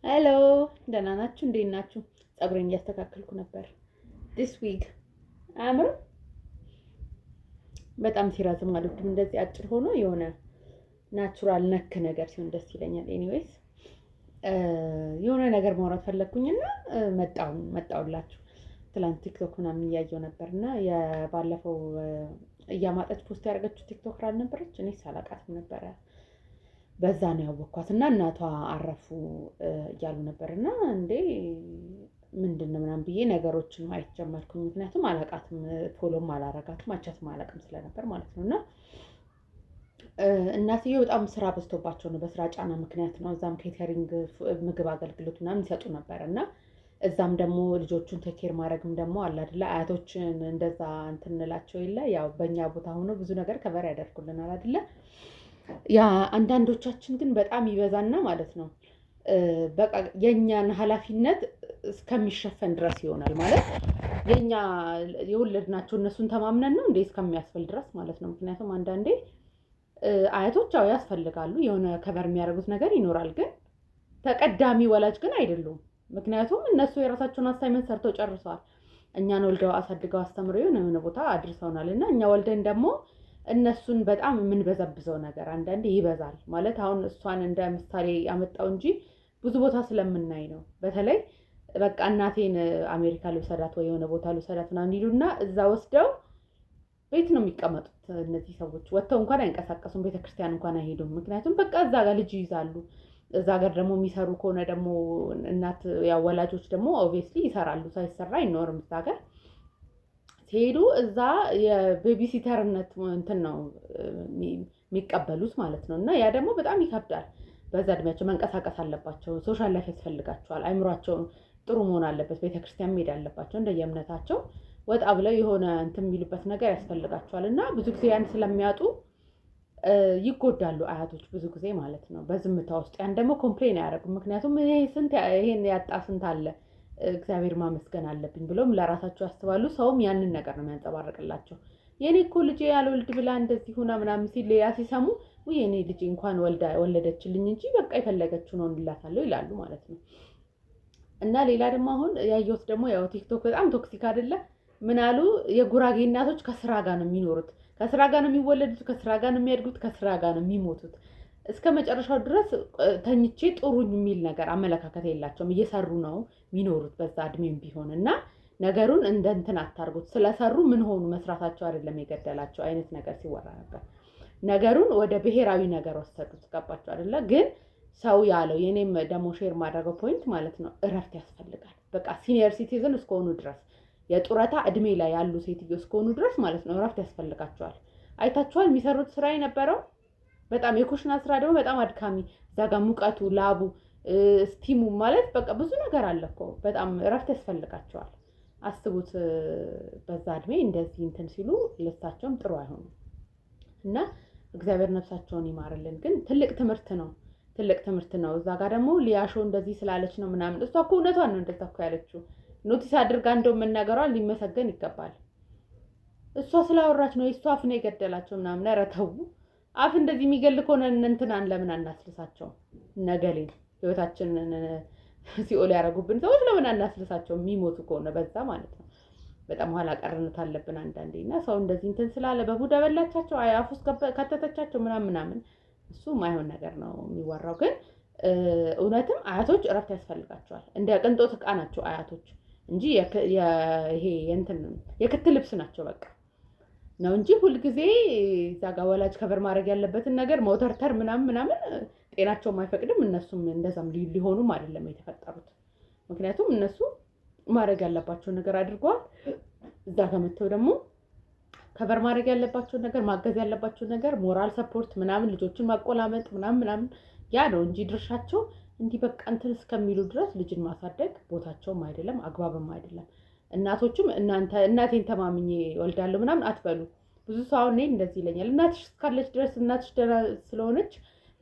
ሄሎ ደህና ናችሁ? እንዴት ናችሁ? ፀጉሬን እያስተካከልኩ ነበር። ዲስ ዊክ አያምርም? በጣም ሲራዝም አልወድም። እንደዚህ አጭር ሆኖ የሆነ ናቹራል ነክ ነገር ሲሆን ደስ ይለኛል። ኤኒዌይስ የሆነ ነገር ማውራት ፈለግኩኝና መጣሁላችሁ። ትላንት ቲክቶክ ምናምን እያየሁ ነበርና የባለፈው እያማጠች ፖስት ያደረገችው ቲክቶክ አልነበረች? እኔ ሳላውቃትም ነበረ። በዛ ነው ያወቅኳት እና እናቷ አረፉ እያሉ ነበር እና እንዴ ምንድን ነው ምናምን ብዬ ነገሮችን ማየት ጀመርኩኝ። ምክንያቱም አላውቃትም፣ ፎሎም አላረጋትም፣ አቻትም አላውቅም ስለነበር ማለት ነው። እና እናትየው በጣም ስራ በዝቶባቸው ነው፣ በስራ ጫና ምክንያት ነው። እዛም ኬተሪንግ ምግብ አገልግሎት ምናምን ይሰጡ ነበር እና እዛም ደግሞ ልጆቹን ቴኬር ማድረግም ደግሞ አለ አይደለ፣ አያቶችን እንደዛ እንትን እንላቸው የለ ያው በእኛ ቦታ ሆኖ ብዙ ነገር ከበር ያደርጉልናል አይደለ። ያ አንዳንዶቻችን ግን በጣም ይበዛና ማለት ነው በቃ የኛን ኃላፊነት እስከሚሸፈን ድረስ ይሆናል ማለት የኛ የወለድናቸው እነሱን ተማምነን ነው እንዴ እስከሚያስፈል ድረስ ማለት ነው። ምክንያቱም አንዳንዴ አያቶች ያው ያስፈልጋሉ፣ የሆነ ከበር የሚያደርጉት ነገር ይኖራል፣ ግን ተቀዳሚ ወላጅ ግን አይደሉም። ምክንያቱም እነሱ የራሳቸውን አሳይመንት ሰርተው ጨርሰዋል። እኛን ወልደው አሳድገው አስተምረው የሆነ ቦታ አድርሰውናል እና እኛ ወልደን ደግሞ እነሱን በጣም የምንበዘብዘው ነገር አንዳንዴ ይበዛል ማለት። አሁን እሷን እንደ ምሳሌ ያመጣው እንጂ ብዙ ቦታ ስለምናይ ነው። በተለይ በቃ እናቴን አሜሪካ ልውሰዳት ወይ የሆነ ቦታ ልውሰዳት ምናምን ይሉና እዛ ወስደው ቤት ነው የሚቀመጡት። እነዚህ ሰዎች ወጥተው እንኳን አይንቀሳቀሱም፣ ቤተክርስቲያን እንኳን አይሄዱም። ምክንያቱም በቃ እዛ ጋር ልጅ ይይዛሉ። እዛ ጋር ደግሞ የሚሰሩ ከሆነ ደግሞ እናት ያው ወላጆች ደግሞ ኦብቪየስሊ ይሰራሉ፣ ሳይሰራ አይኖርም እዛ ጋር ሲሄዱ እዛ የቤቢሲተርነት እንትን ነው የሚቀበሉት ማለት ነው። እና ያ ደግሞ በጣም ይከብዳል። በዛ እድሜያቸው መንቀሳቀስ አለባቸው፣ ሶሻል ላይፍ ያስፈልጋቸዋል፣ አይምሯቸው ጥሩ መሆን አለበት፣ ቤተክርስቲያን መሄድ አለባቸው፣ እንደየእምነታቸው ወጣ ብለው የሆነ እንትን የሚሉበት ነገር ያስፈልጋቸዋል። እና ብዙ ጊዜ ያን ስለሚያጡ ይጎዳሉ አያቶች ብዙ ጊዜ ማለት ነው በዝምታ ውስጥ። ያን ደግሞ ኮምፕሌን አያደርጉም። ምክንያቱም ይሄን ያጣ ስንት አለ እግዚአብሔር ማመስገን አለብኝ ብሎም ለራሳቸው ያስባሉ። ሰውም ያንን ነገር ነው የሚያንጸባርቅላቸው። የኔ እኮ ልጄ ያልወልድ ብላ እንደዚህ ሆና ምናምን ሲል ሌላ ሲሰሙ ወይ የኔ ልጄ እንኳን ወለደችልኝ እንጂ በቃ የፈለገችው ነው እንላታለሁ ይላሉ ማለት ነው። እና ሌላ ደግሞ አሁን ያየሁት ደግሞ ያው ቲክቶክ በጣም ቶክሲክ አይደለ? ምን አሉ የጉራጌ እናቶች ከስራ ጋር ነው የሚኖሩት፣ ከስራ ጋር ነው የሚወለዱት፣ ከስራ ጋር ነው የሚያድጉት፣ ከስራ ጋር ነው የሚሞቱት። እስከ መጨረሻው ድረስ ተኝቼ ጥሩኝ የሚል ነገር አመለካከት የላቸውም። እየሰሩ ነው የሚኖሩት በዛ እድሜም ቢሆን እና ነገሩን እንደ እንትን አታርጉት። ስለሰሩ ምን ሆኑ መስራታቸው አይደለም የገደላቸው አይነት ነገር ሲወራ ነበር። ነገሩን ወደ ብሔራዊ ነገር ወሰዱት። ገባቸው አይደለ? ግን ሰው ያለው የኔም ደግሞ ሼር ማድረገው ፖይንት ማለት ነው እረፍት ያስፈልጋል። በቃ ሲኒየር ሲቲዝን እስከሆኑ ድረስ የጡረታ እድሜ ላይ ያሉ ሴትዮ እስከሆኑ ድረስ ማለት ነው እረፍት ያስፈልጋቸዋል። አይታችኋል የሚሰሩት ስራ የነበረው በጣም የኩሽና ስራ ደግሞ በጣም አድካሚ፣ እዛ ጋር ሙቀቱ፣ ላቡ፣ ስቲሙ ማለት በቃ ብዙ ነገር አለ እኮ። በጣም እረፍት ያስፈልጋቸዋል። አስቡት በዛ እድሜ እንደዚህ እንትን ሲሉ ለሳቸውም ጥሩ አይሆኑም። እና እግዚአብሔር ነፍሳቸውን ይማርልን። ግን ትልቅ ትምህርት ነው፣ ትልቅ ትምህርት ነው። እዛ ጋር ደግሞ ሊያሾ እንደዚህ ስላለች ነው ምናምን፣ እሷ እኮ እውነቷን ነው እንደዛ እኮ ያለችው። ኖቲስ አድርጋ እንደው መናገሯን ሊመሰገን ይገባል። እሷ ስላወራች ነው የእሷ አፍ ነው የገደላቸው ምናምን። ኧረ ተው፣ አፍ እንደዚህ የሚገል ከሆነ እንትናን ለምን አናስልሳቸው? ነገሌን ህይወታችንን ሲኦል ያደረጉብን ሰዎች ለምን አናስልሳቸው? የሚሞቱ ከሆነ በዛ ማለት ነው። በጣም ኋላ ቀርነት አለብን አንዳንዴ። እና ሰው እንደዚህ እንትን ስላለ በቡዳ በላቻቸው አፍ ውስጥ ከተተቻቸው ምናምን እሱ ማይሆን ነገር ነው የሚወራው። ግን እውነትም አያቶች እረፍት ያስፈልጋቸዋል። እንደ ቅንጦት ዕቃ ናቸው አያቶች እንጂ ይሄ እንትን የክት ልብስ ናቸው በቃ ነው እንጂ ሁልጊዜ እዛ ጋር ወላጅ ከበር ማድረግ ያለበትን ነገር መውተርተር ምናምን ጤናቸውም አይፈቅድም። እነሱም እንደዛም ሊሆኑም አይደለም የተፈጠሩት። ምክንያቱም እነሱ ማድረግ ያለባቸውን ነገር አድርገዋል። እዛ ከመተው ደግሞ ከበር ማድረግ ያለባቸውን ነገር ማገዝ ያለባቸውን ነገር ሞራል ሰፖርት ምናምን ልጆችን ማቆላመጥ ምናምን ያ ነው እንጂ ድርሻቸው እንዲህ በቃ እንትን እስከሚሉ ድረስ ልጅን ማሳደግ ቦታቸውም አይደለም አግባብም አይደለም። እናቶችም እናቴን ተማምኜ ወልዳለሁ ምናምን አትበሉ። ብዙ ሰው አሁን እኔን እንደዚህ ይለኛል፣ እናትሽ እስካለች ድረስ እናትሽ ደህና ስለሆነች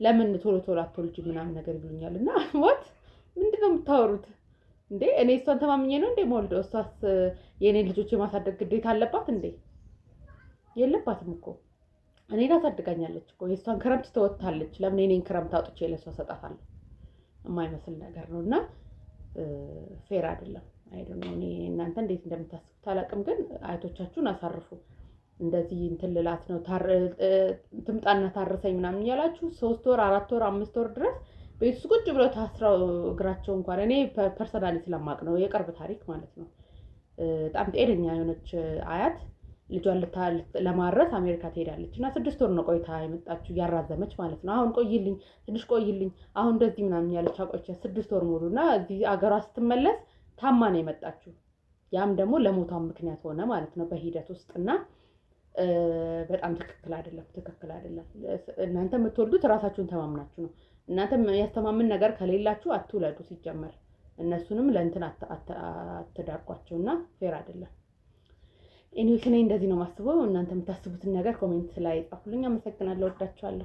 ለምን ቶሎ አትወልጂ ምናምን ነገር ይሉኛል። እና ሞት ምንድነው የምታወሩት እንዴ? እኔ እሷን ተማምኜ ነው እንዴ የምወልደው? እሷስ የእኔን ልጆች የማሳደግ ግዴታ አለባት እንዴ? የለባትም እኮ እኔን አሳድጋኛለች እኮ። የእሷን ክረምት ትወጣለች። ለምን የኔን ክረምት አውጥቼ ለእሷ ሰጣታለሁ? የማይመስል ነገር ነው እና ፌር አይደለም። አይደለም እኔ እናንተ እንዴት እንደምታስቡት አላውቅም፣ ግን አያቶቻችሁን አሳርፉ። እንደዚህ እንትን ልላት ነው ትምጣና ታርሰኝ ምናምን እያላችሁ 3 ወር 4 ወር 5 ወር ድረስ ቤት ውስጥ ቁጭ ብለው ታስረው እግራቸው እንኳን እኔ ፐርሰናሊ ስለማቅ ነው የቅርብ ታሪክ ማለት ነው። በጣም ጤነኛ የሆነች አያት ልጇን ለማረስ አሜሪካ ትሄዳለች እና 6 ወር ነው ቆይታ የመጣችው እያራዘመች ማለት ነው። አሁን ቆይልኝ ትንሽ ቆይልኝ አሁን እንደዚህ ምናምን ያለች አቆየቻት 6 ወር ሙሉ እና እዚህ አገሯ ስትመለስ ታማ ነው የመጣችው። ያም ደግሞ ለሞቷም ምክንያት ሆነ ማለት ነው በሂደት ውስጥ እና በጣም ትክክል አይደለም። እናንተ የምትወልዱት ራሳችሁን ተማምናችሁ ነው። እናንተ ያስተማምን ነገር ከሌላችሁ አትውለዱ ሲጀመር። እነሱንም ለእንትን አትዳርጓቸውና ፌር አይደለም። ኤኒዌይስ እኔ እንደዚህ ነው የማስበው። እናንተ የምታስቡትን ነገር ኮሜንት ላይ ጻፉልኝ። አመሰግናለሁ። ወዳችኋለሁ።